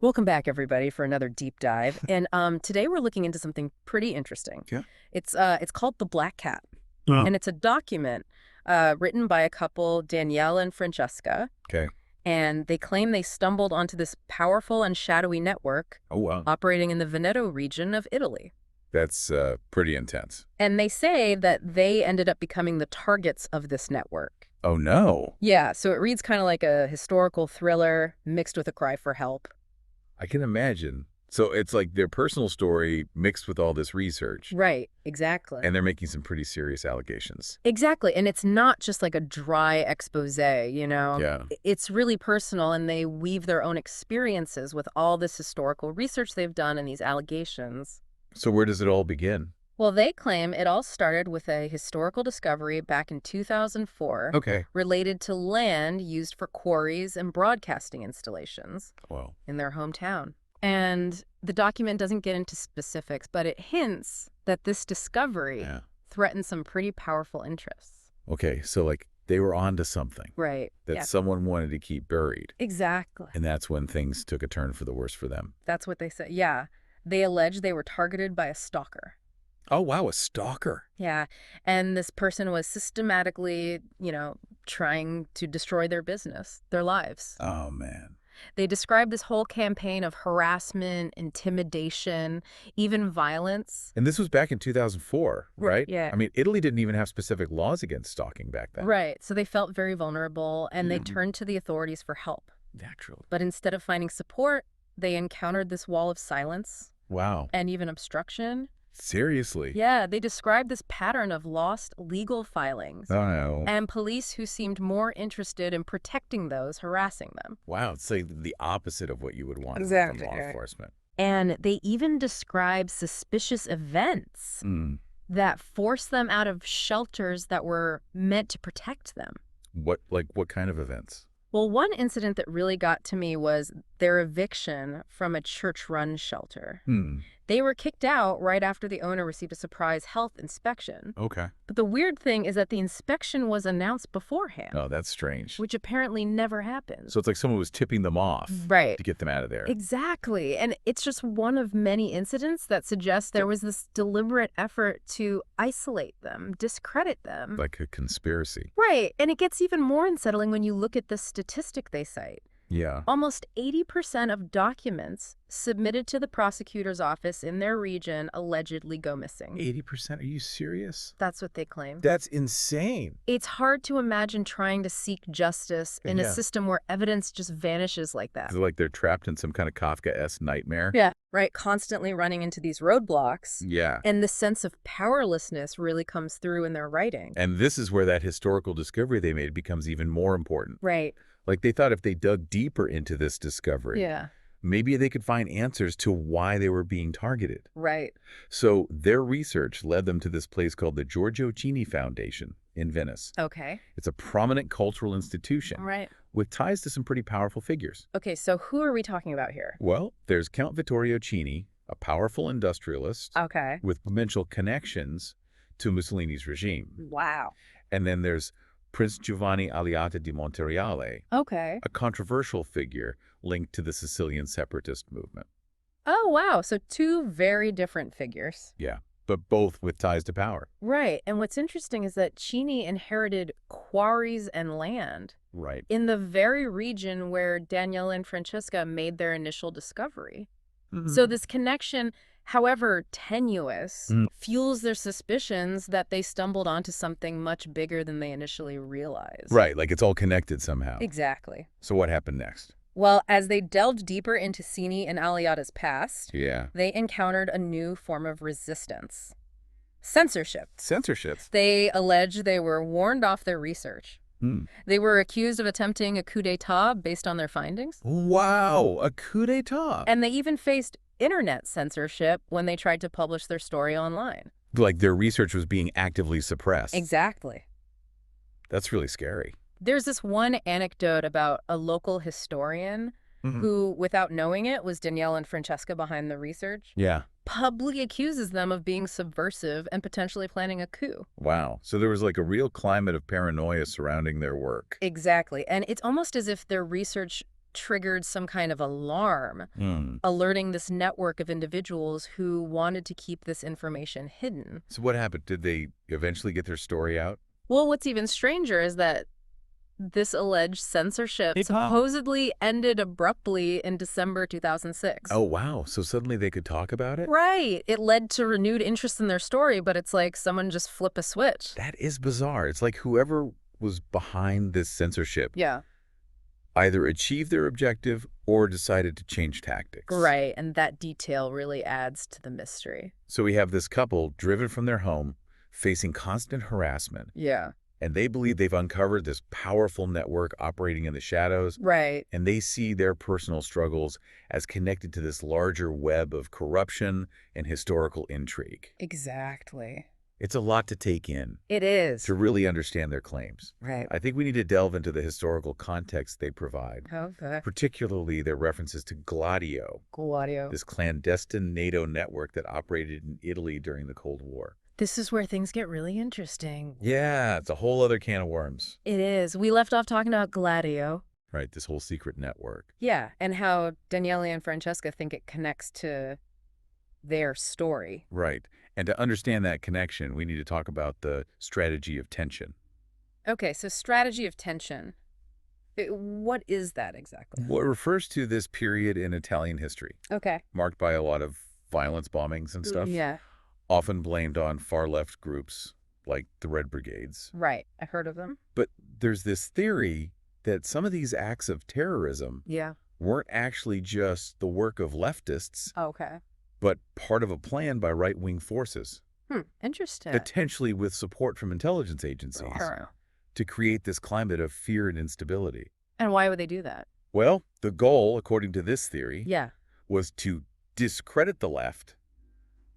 Welcome back, everybody, for another deep dive. And today we're looking into something pretty interesting. Yeah. It's called the BlackCat, Oh. and it's a document written by a couple, Danielle and Francesca, Okay. and they claim they stumbled onto this powerful and shadowy network Oh, wow. operating in the Veneto region of Italy. That's pretty intense. And they say that they ended up becoming the targets of this network. Oh, no. Yeah, so it reads kind of like a historical thriller mixed with a cry for help. I can imagine. So it's like their personal story mixed with all this research. Right, exactly. And they're making some pretty serious allegations. Exactly. And it's not just like a dry expose, you know? Yeah. It's really personal, and they weave their own experiences with all this historical research they've done and these allegations. So where does it all begin? Well, they claim it all started with a historical discovery back in 2004 Okay. related to land used for quarries and broadcasting installations Well, in their hometown. And the document doesn't get into specifics, but it hints that this discovery yeah. threatens some pretty powerful interests. Okay. So like they were onto something Right. that Yeah. someone wanted to keep buried. Exactly. And that's when things took a turn for the worse for them. That's what they say. Yeah. They allege they were targeted by a stalker. Oh, wow. A stalker. Yeah. And this person was systematically, trying to destroy their business, their lives. Oh, man. They describe this whole campaign of harassment, intimidation, even violence. And this was back in 2004, right? Yeah. I mean, Italy didn't even have specific laws against stalking back then. Right. So they felt very vulnerable, and they Mhm. turned to the authorities for help. Naturally. But instead of finding support, they encountered this wall of silence Wow. and even obstruction. Seriously? Yeah, they described this pattern of lost legal filings Oh, no. and police who seemed more interested in protecting those harassing them. Wow, it's like the opposite of what you would want Exactly, from law right. enforcement. And they even describe suspicious events Mm. that forced them out of shelters that were meant to protect them. What kind of events? Well, one incident that really got to me was their eviction from a church-run shelter. Hmm. They were kicked out right after the owner received a surprise health inspection. Okay. But the weird thing is that the inspection was announced beforehand, Oh, that's strange. which apparently never happened. So it's like someone was tipping them off Right. to get them out of there. Exactly. And it's just one of many incidents that suggests there was this deliberate effort to isolate them, discredit them. Like a conspiracy. Right. And it gets even more unsettling when you look at the statistic they cite. Yeah. Almost 80% of documents submitted to the prosecutor's office in their region allegedly go missing. 80%? Are you serious? That's what they claim. That's insane. It's hard to imagine trying to seek justice in a Yeah. system where evidence just vanishes like that. It's like they're trapped in some kind of Kafka-esque nightmare. Yeah. Right. Constantly running into these roadblocks. Yeah. And the sense of powerlessness really comes through in their writing. And this is where that historical discovery they made becomes even more important. Right. Like they thought if they dug deeper into this discovery, Yeah. maybe they could find answers to why they were being targeted. Right. So their research led them to this place called the Giorgio Cini Foundation in Venice. Okay. It's a prominent cultural institution Right. with ties to some pretty powerful figures. Okay. So who are we talking about here? Well, there's Count Vittorio Cini, a powerful industrialist Okay. with potential connections to Mussolini's regime. Wow. And then there's Prince Giovanni Alliata di Montereale, Okay. a controversial figure linked to the Sicilian separatist movement. Oh, wow. So two very different figures. Yeah, but both with ties to power. Right. And what's interesting is that Cini inherited quarries and land Right. in the very region where Danielle and Francesca made their initial discovery. So this connection, however tenuous, fuels their suspicions that they stumbled onto something much bigger than they initially realized. Right, like it's all connected somehow. Exactly. So what happened next? Well, as they delved deeper into Cini and Alliata's past, Yeah. they encountered a new form of resistance. Censorship. Censorship. They allege they were warned off their research. They were accused of attempting a coup d'etat based on their findings. Wow, a coup d'etat. And they even faced internet censorship when they tried to publish their story online. Like their research was being actively suppressed. Exactly. That's really scary. There's this one anecdote about a local historian who, without knowing it, was Danielle and Francesca behind the research, Yeah. publicly accuses them of being subversive and potentially planning a coup. Wow. So there was like a real climate of paranoia surrounding their work. Exactly. And it's almost as if their research triggered some kind of alarm, alerting this network of individuals who wanted to keep this information hidden. So what happened? Did they eventually get their story out? Well, what's even stranger is that this alleged censorship supposedly ended abruptly in December 2006. Oh, wow. So suddenly they could talk about it? Right. It led to renewed interest in their story, but it's like someone just flipped a switch. That is bizarre. It's like whoever was behind this censorship Yeah. either achieved their objective or decided to change tactics. Right, and that detail really adds to the mystery. So we have this couple driven from their home, facing constant harassment. Yeah. And they believe they've uncovered this powerful network operating in the shadows. Right. And they see their personal struggles as connected to this larger web of corruption and historical intrigue. Exactly. It's a lot to take in. It is. To really understand their claims. Right. I think we need to delve into the historical context they provide, Okay. particularly their references to Gladio, Gladio. this clandestine NATO network that operated in Italy during the Cold War. This is where things get really interesting. Yeah, it's a whole other can of worms. It is. We left off talking about Gladio. Right, this whole secret network. Yeah, and how Daniele and Francesca think it connects to their story. Right. And to understand that connection, we need to talk about the strategy of tension. Okay, so strategy of tension. What is that exactly? Well, it refers to this period in Italian history, Okay. marked by a lot of violence, bombings, and stuff. Yeah. Often blamed on far-left groups like the Red Brigades. Right. I've heard of them. But there's this theory that some of these acts of terrorism Yeah. weren't actually just the work of leftists, Okay. but part of a plan by right-wing forces, Interesting. potentially with support from intelligence agencies, to create this climate of fear and instability. And why would they do that? Well, the goal, according to this theory, Yeah. was to discredit the left,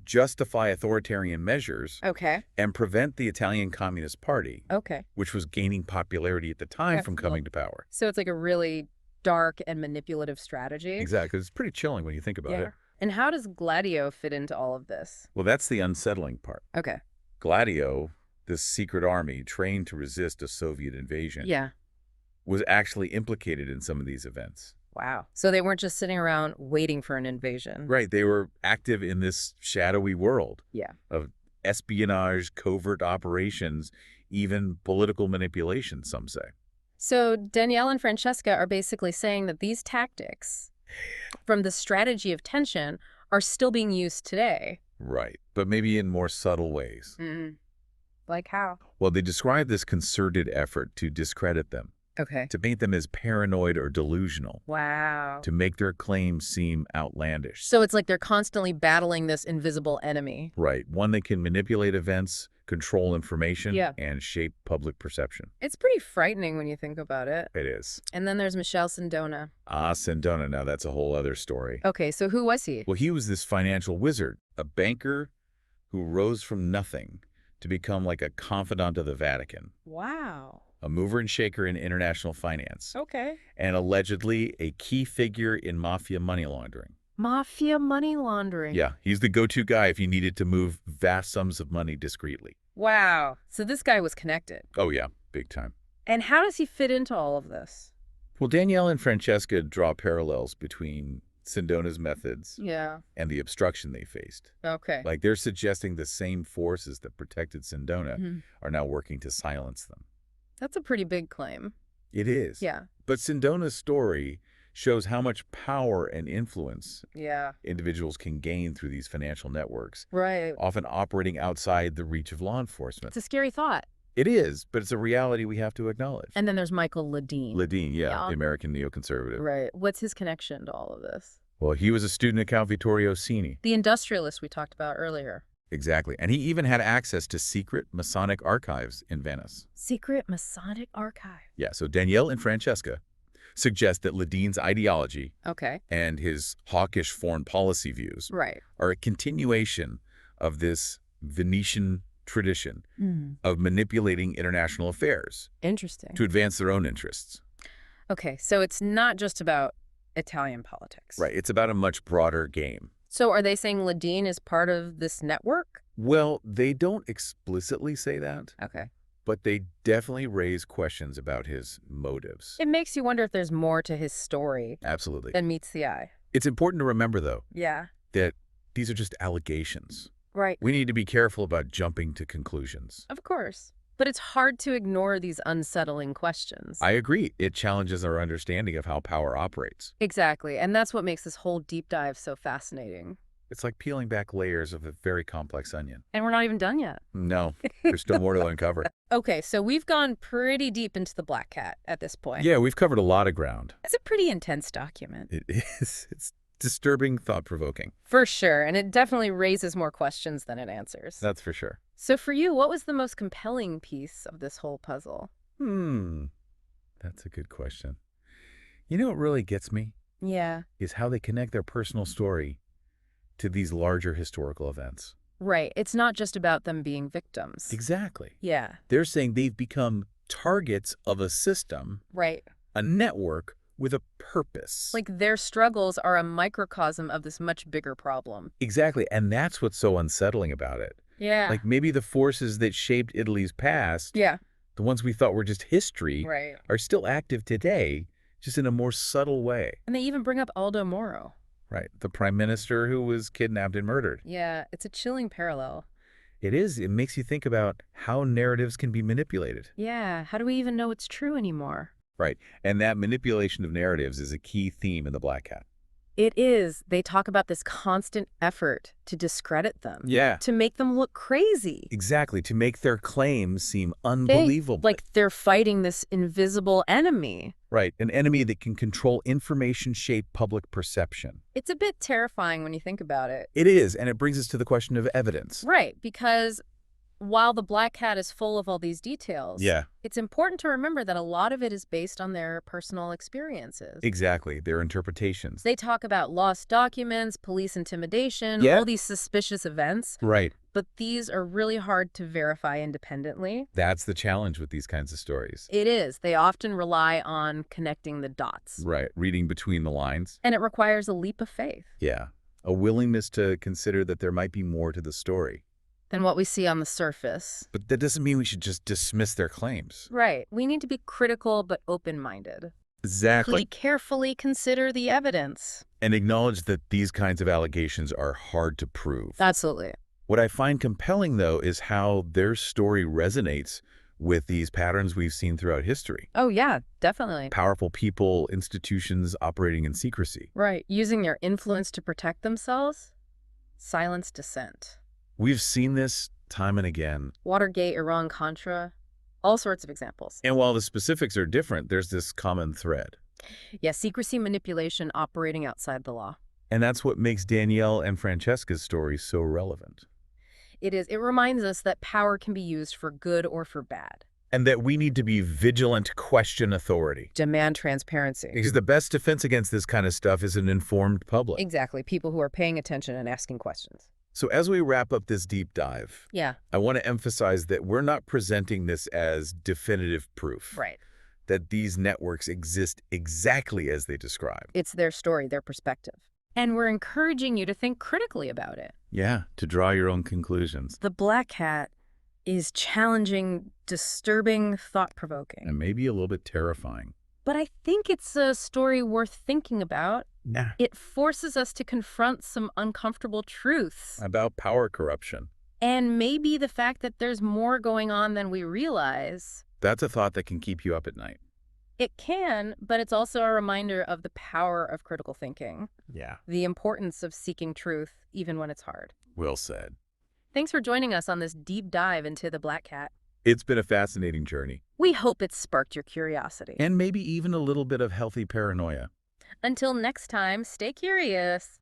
justify authoritarian measures, Okay. and prevent the Italian Communist Party, Okay. which was gaining popularity at the time, Okay, from coming to power. So it's like a really dark and manipulative strategy. Exactly. It's pretty chilling when you think about it. And how does Gladio fit into all of this? Well, that's the unsettling part. Okay. Gladio, this secret army trained to resist a Soviet invasion, Yeah. was actually implicated in some of these events. Wow. So they weren't just sitting around waiting for an invasion. Right. They were active in this shadowy world Yeah. of espionage, covert operations, even political manipulation, some say. So Danielle and Francesca are basically saying that these tactics from the strategy of tension are still being used today. Right. But maybe in more subtle ways. Like how? Well, they describe this concerted effort to discredit them, Okay. to paint them as paranoid or delusional, Wow. to make their claims seem outlandish. So it's like they're constantly battling this invisible enemy. Right. One that can manipulate events, control information, Yeah. and shape public perception. It's pretty frightening when you think about it. It is. And then there's Michele Sindona. Ah, Sindona. Now that's a whole other story. Okay, so who was he? Well, he was this financial wizard, a banker who rose from nothing to become like a confidant of the Vatican, Wow. a mover and shaker in international finance, Okay. and allegedly a key figure in mafia money laundering. Mafia money laundering. Yeah, he's the go-to guy if you needed to move vast sums of money discreetly. Wow. So this guy was connected. Oh, yeah, big time. And how does he fit into all of this? Well, Danielle and Francesca draw parallels between Sindona's methods Yeah. and the obstruction they faced. Okay. Like they're suggesting the same forces that protected Sindona Mhm. are now working to silence them. That's a pretty big claim. It is. Yeah. But Sindona's story shows how much power and influence Yeah. individuals can gain through these financial networks, Right. often operating outside the reach of law enforcement. It's a scary thought. It is, but it's a reality we have to acknowledge. And then there's Michael Ledeen. Ledeen, yeah, the American neoconservative. Right. What's his connection to all of this? Well, he was a student at Count Vittorio Cini. The industrialist we talked about earlier. Exactly. And he even had access to secret Masonic archives in Venice. Secret Masonic archive. Yeah, so Danielle and Francesca suggest that Ledeen's ideology Okay. and his hawkish foreign policy views Right. are a continuation of this Venetian tradition of manipulating international affairs Interesting. to advance their own interests. Okay, so it's not just about Italian politics. Right. It's about a much broader game. So are they saying Ledeen is part of this network? Well, they don't explicitly say that, Okay. But they definitely raise questions about his motives. It makes you wonder if there's more to his story Absolutely. than meets the eye. It's important to remember, though, Yeah. that these are just allegations. Right. We need to be careful about jumping to conclusions. Of course. But it's hard to ignore these unsettling questions. I agree. It challenges our understanding of how power operates. Exactly. And that's what makes this whole deep dive so fascinating. It's like peeling back layers of a very complex onion. And we're not even done yet. No, there's still more to uncover. Okay, so we've gone pretty deep into the BlackCat at this point. Yeah, we've covered a lot of ground. It's a pretty intense document. It is. It's disturbing, thought-provoking. For sure, and it definitely raises more questions than it answers. That's for sure. So for you, what was the most compelling piece of this whole puzzle? That's a good question. You know what really gets me? Yeah. Is how they connect their personal story to these larger historical events. Right. It's not just about them being victims. Exactly. Yeah. They're saying they've become targets of a system, Right. a network with a purpose. Like their struggles are a microcosm of this much bigger problem. Exactly. And that's what's so unsettling about it. Yeah. Like maybe the forces that shaped Italy's past, Yeah. the ones we thought were just history, Right. are still active today, just in a more subtle way. And they even bring up Aldo Moro. Right. The prime minister who was kidnapped and murdered. Yeah, it's a chilling parallel. It is. It makes you think about how narratives can be manipulated. Yeah, how do we even know it's true anymore? Right. And that manipulation of narratives is a key theme in the BlackCat. It is. They talk about this constant effort to discredit them. Yeah. To make them look crazy. Exactly. To make their claims seem unbelievable. Like they're fighting this invisible enemy. Right. An enemy that can control information-shaped public perception. It's a bit terrifying when you think about it. It is. And it brings us to the question of evidence. Right, because while the BlackCat is full of all these details, Yeah. it's important to remember that a lot of it is based on their personal experiences. Exactly. Their interpretations. They talk about lost documents, police intimidation, Yeah. all these suspicious events. Right. But these are really hard to verify independently. That's the challenge with these kinds of stories. It is. They often rely on connecting the dots. Right. Reading between the lines. And it requires a leap of faith. Yeah. A willingness to consider that there might be more to the story. Than what we see on the surface. But that doesn't mean we should just dismiss their claims. Right. We need to be critical but open-minded. Exactly. Carefully consider the evidence. And acknowledge that these kinds of allegations are hard to prove. Absolutely. What I find compelling, though, is how their story resonates with these patterns we've seen throughout history. Oh, yeah, definitely. Powerful people, institutions operating in secrecy. Right. Using their influence to protect themselves. Silence dissent. We've seen this time and again. Watergate, Iran-Contra, all sorts of examples. And while the specifics are different, there's this common thread. Yeah, secrecy manipulation operating outside the law. And that's what makes Danielle and Francesca's story so relevant. It is. It reminds us that power can be used for good or for bad. And that we need to be vigilant, question authority. Demand transparency. Because the best defense against this kind of stuff is an informed public. Exactly. People who are paying attention and asking questions. So as we wrap up this deep dive, Yeah. I want to emphasize that we're not presenting this as definitive proof. Right. That these networks exist exactly as they describe. It's their story, their perspective. And we're encouraging you to think critically about it. Yeah, to draw your own conclusions. The BlackCat is challenging, disturbing, thought-provoking. And maybe a little bit terrifying. But I think it's a story worth thinking about. Nah. It forces us to confront some uncomfortable truths. About power corruption. And maybe the fact that there's more going on than we realize. That's a thought that can keep you up at night. It can, but it's also a reminder of the power of critical thinking. Yeah. The importance of seeking truth, even when it's hard. Well said. Thanks for joining us on this deep dive into the BlackCat. It's been a fascinating journey. We hope it's sparked your curiosity. And maybe even a little bit of healthy paranoia. Until next time, stay curious.